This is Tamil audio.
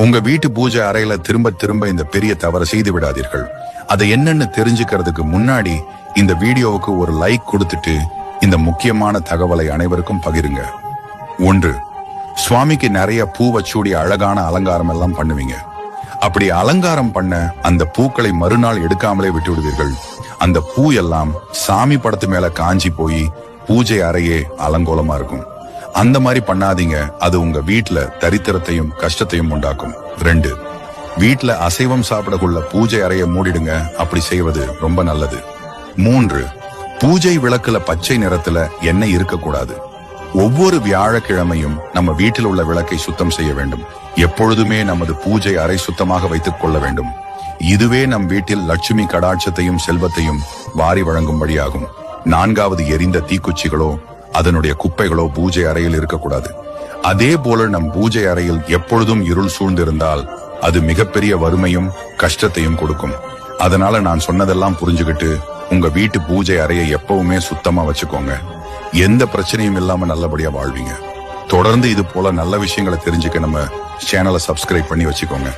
உங்க வீட்டு பூஜை அறையில திரும்ப திரும்ப இந்த பெரிய தவறு செய்து விடாதீர்கள். அதை என்னன்னு தெரிஞ்சுக்கிறதுக்கு முன்னாடி இந்த வீடியோவுக்கு ஒரு லைக் கொடுத்துட்டு இந்த முக்கியமான தகவலை அனைவருக்கும் பகிருங்க. 1. சுவாமிக்கு நிறைய பூ வச்சூடி அழகான அலங்காரம் எல்லாம் பண்ணுவீங்க. அப்படி அலங்காரம் பண்ண அந்த பூக்களை மறுநாள் எடுக்காமலே விட்டு விடுவீர்கள். அந்த பூ எல்லாம் சாமி படத்து மேல காஞ்சி போய் பூஜை அறையே அலங்கோலமா இருக்கும். அந்த மாதிரி பண்ணாதீங்க. அது உங்க வீட்டுல தரித்திரத்தையும் கஷ்டத்தையும் உண்டாக்கும். 2. வீட்டுல அசைவம் சாப்பிடக்குள்ள பூஜை அறையை மூடிடுங்க. அப்படி செய்வது ரொம்ப நல்லது. 3. பூஜை விளக்குல பச்சை நிறத்துல எண்ணெய் இருக்கக்கூடாது. ஒவ்வொரு வியாழக்கிழமையும் நம்ம வீட்டில் உள்ள விளக்கை சுத்தம் செய்ய வேண்டும். எப்பொழுதுமே நமது பூஜை அறை சுத்தமாக வைத்துக் கொள்ள வேண்டும். இதுவே நம் வீட்டில் லட்சுமி கடாட்சத்தையும் செல்வத்தையும் வாரி வழங்கும்படியாகும். 4. எரிந்த தீக்குச்சிகளோ அதனுடைய குப்பைகளோ பூஜை அறையில் இருக்கக்கூடாது. அதே போல நம் பூஜை அறையில் எப்பொழுதும் இருள் சூழ்ந்திருந்தால் அது மிகப்பெரிய வறுமையும் கஷ்டத்தையும் கொடுக்கும். அதனால நான் சொன்னதெல்லாம் புரிஞ்சுக்கிட்டு உங்க வீட்டு பூஜை அறையை எப்பவுமே சுத்தமா வச்சுக்கோங்க. எந்த பிரச்சனையும் இல்லாம நல்லபடியா வாழ்வீங்க. தொடர்ந்து இது போல நல்ல விஷயங்களை தெரிஞ்சுக்க நம்ம சேனலை சப்ஸ்கிரைப் பண்ணி வச்சுக்கோங்க.